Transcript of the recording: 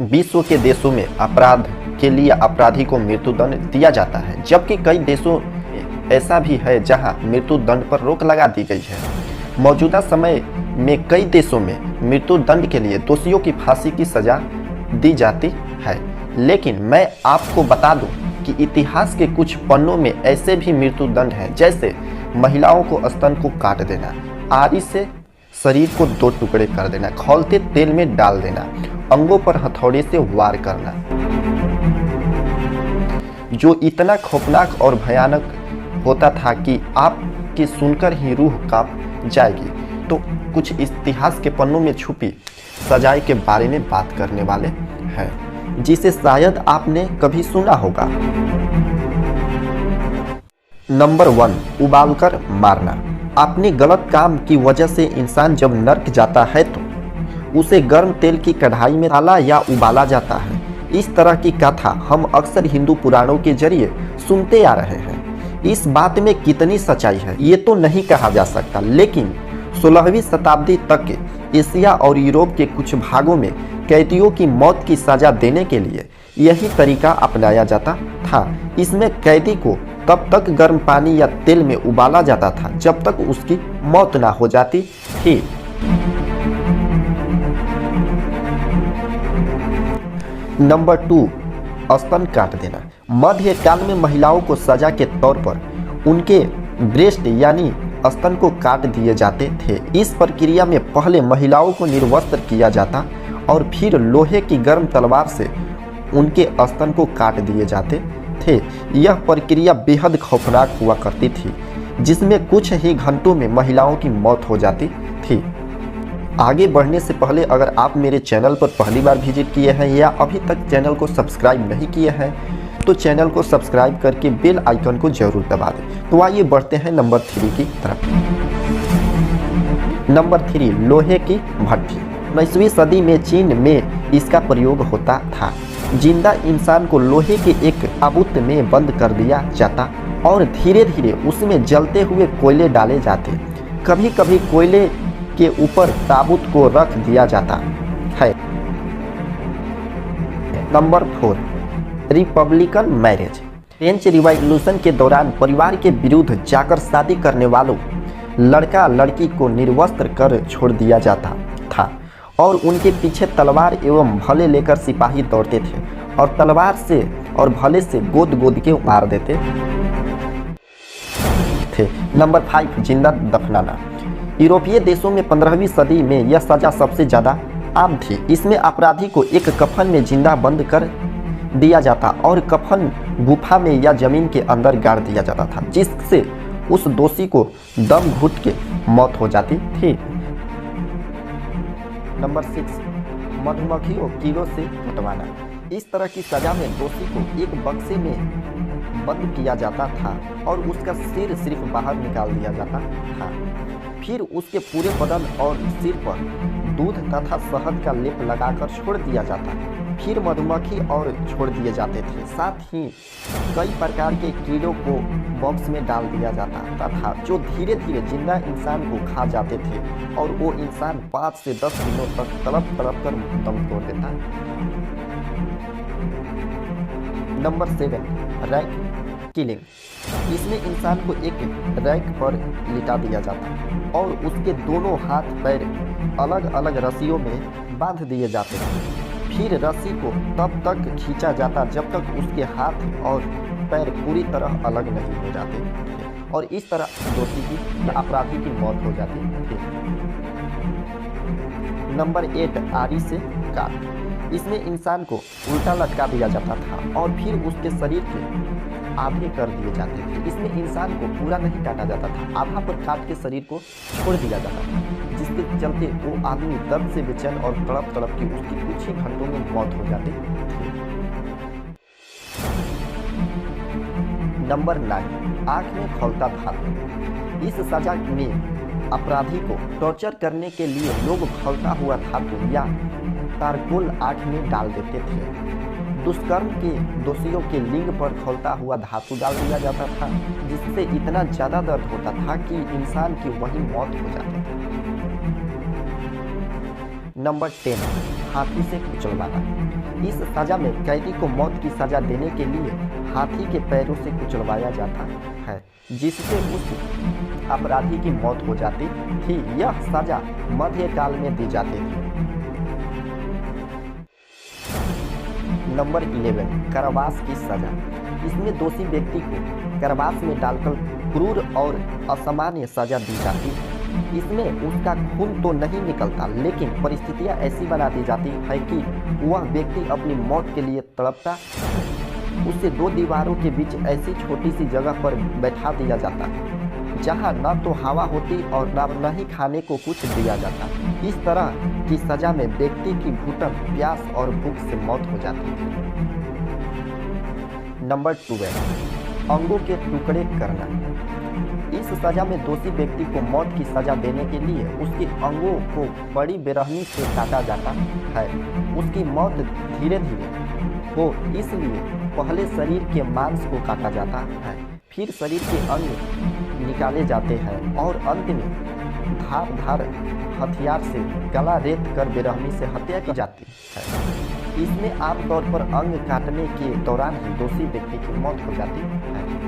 विश्व के देशों में अपराध के लिए अपराधी को मृत्युदंड दिया जाता है, जबकि कई देशों में ऐसा भी है जहां मृत्युदंड पर रोक लगा दी गई है। मौजूदा समय में कई देशों में मृत्युदंड के लिए दोषियों की फांसी की सजा दी जाती है, लेकिन मैं आपको बता दूं कि इतिहास के कुछ पन्नों में ऐसे भी मृत्युदंड हैं, जैसे महिलाओं को स्तन को काट देना, आरी से शरीर को 2 टुकड़े कर देना, खौलते तेल में डाल देना, अंगों पर हथौड़े से वार करना, जो इतना खौफनाक और भयानक होता था कि आपकी सुनकर ही रूह कांप जाएगी। तो कुछ इतिहास के पन्नों में छुपी सजाए के बारे में बात करने वाले हैं, जिसे शायद आपने कभी सुना होगा। नंबर 1, उबालकर मारना। अपने गलत काम की वजह से इंसान जब नर्क जाता है तो उसे गर्म तेल की कढ़ाई में डाला या उबाला जाता है। इस तरह की कथा हम अक्सर हिंदू पुराणों के जरिए सुनते आ रहे हैं। इस बात में कितनी सच्चाई है ये तो नहीं कहा जा सकता, लेकिन 16वीं शताब्दी तक एशिया और यूरोप के कुछ भागों में कैदियों की मौत की सजा देने के लिए यही तरीका अपनाया जाता था। इसमें कैदी को तब तक गर्म पानी या तेल में उबाला जाता था जब तक उसकी मौत ना हो जाती थी। नंबर 2, स्तन काट देना। मध्यकाल में महिलाओं को सजा के तौर पर उनके ब्रेस्ट यानी स्तन को काट दिए जाते थे। इस प्रक्रिया में पहले महिलाओं को निर्वस्त्र किया जाता और फिर लोहे की गर्म तलवार से उनके स्तन को काट दिए जाते थे। यह प्रक्रिया बेहद खौफनाक हुआ करती थी, जिसमें कुछ ही घंटों में महिलाओं की मौत हो जाती थी। आगे बढ़ने से पहले अगर आप मेरे चैनल पर पहली बार विजिट किए हैं या अभी तक चैनल को सब्सक्राइब नहीं किए हैं तो चैनल को सब्सक्राइब करके बेल आइकन को जरूर दबा दें। तो आइए बढ़ते हैं नंबर 3 की तरफ। नंबर 3, लोहे की भट्ठी। 19वीं सदी में चीन में इसका प्रयोग होता था। जिंदा इंसान को लोहे के एक ताबूत में बंद कर दिया जाता और धीरे धीरे उसमें जलते हुए कोयले डाले जाते। कभी कभी कोयले के ऊपर ताबूत को रख दिया जाता है। Number 4, Republican marriage. French revolution के दौरान परिवार के विरुद्ध जाकर शादी करने वालों लड़का लड़की को निर्वस्त्र कर छोड़ दिया जाता था और उनके पीछे तलवार एवं भले लेकर सिपाही दौड़ते थे और तलवार से और भले से गोद गोद के मार देते थे। नंबर 5, जिंदा दफनाना। यूरोपीय देशों में 15वीं सदी में यह सजा सबसे ज़्यादा आम थी। इसमें अपराधी को एक कफन में जिंदा बंद कर दिया जाता और कफन गुफा में या जमीन के अंदर गाड़ दिया जाता था, जिससे उस दोषी को दम घुट के मौत हो जाती थी। नंबर 6, मधुमक्खियों कीड़ों से कटवाना। इस तरह की सजा में दोषी को एक बक्से में बंद किया जाता था और उसका सिर सिर्फ बाहर निकाल दिया जाता था। फिर उसके पूरे बदन और सिर पर दूध तथा शहद का लेप लगाकर छोड़ दिया जाता। फिर मधुमक्खी और छोड़ दिए जाते थे। साथ ही कई प्रकार के कीड़ों को बॉक्स में डाल दिया जाता था, जो धीरे धीरे जिंदा इंसान को खा जाते थे और वो इंसान 5 से 10 दिनों तक तड़प तड़प कर दम तोड़ देता। Number 7, rack killing. इसमें इंसान को एक रैक पर लिटा दिया जाता और उसके दोनों हाथ पैर अलग अलग रस्सियों में बांध दिए जाते थे। फिर रस्सी को तब तक खींचा जाता जब तक उसके हाथ और पैर पूरी तरह अलग नहीं हो जाते थे और इस तरह दोषी की या अपराधी की मौत हो जाती थी। नंबर 8, आरी से काट। इसमें इंसान को उल्टा लटका दिया जाता था और फिर उसके शरीर के आधे कर दिए जाते थे। इसमें इंसान को पूरा नहीं काटा जाता था, आधा पर काट के शरीर को छोड़ दिया जाता था, जिसके चलते वो आदमी दर्द से बेचैन और तड़प तड़प की उसकी कुछ ही घंटों में मौत हो जाती थी। नंबर 9, आंख में खौलता धातु। इस सजा में अपराधी को टॉर्चर करने के लिए लोग खौलता हुआ धातु या तारकोल आंख में डाल देते थे। दुष्कर्म के दोषियों के लिंग पर खौलता हुआ धातु डाल दिया जाता था, जिससे इतना ज़्यादा दर्द होता था कि इंसान की वहीं मौत हो जाती थी। नंबर 10, हाथी से कुचलवाना। इस सजा में कैदी को मौत की सजा देने के लिए हाथी के पैरों से कुचलवाया जाता है, जिससे उस अपराधी की मौत हो जाती थी। यह सजा मध्यकाल में दी जाती थी। नंबर 11, कारावास की सजा। इसमें दोषी व्यक्ति को कारावास में डालकर क्रूर और असामान्य सजा दी जाती है। इसमें उसका खून तो नहीं निकलता, लेकिन परिस्थितियां ऐसी बना दी जाती है कि वह व्यक्ति अपनी मौत के लिए तड़पता है। उसे दो दीवारों के बीच ऐसी छोटी सी जगह पर बैठा दिया जाता है जहां न तो हवा होती और न ही खाने को कुछ दिया जाता। इस तरह की सजा में व्यक्ति की घुटन, प्यास और भूख से मौत हो जाती है। नंबर 12, अंगों के टुकड़े करना। इस सजा में दोषी व्यक्ति को मौत की सजा देने के लिए उसके अंगों को बड़ी बेरहमी से काटा जाता है। उसकी मौत धीरे धीरे हो, इसलिए पहले शरीर के मांस को काटा जाता है, फिर शरीर के अंग निकाले जाते हैं और अंत में धारदार हथियार से गला रेत कर बेरहमी से हत्या की जाती है। इसमें आमतौर पर अंग काटने के दौरान ही दोषी व्यक्ति की मौत हो जाती है।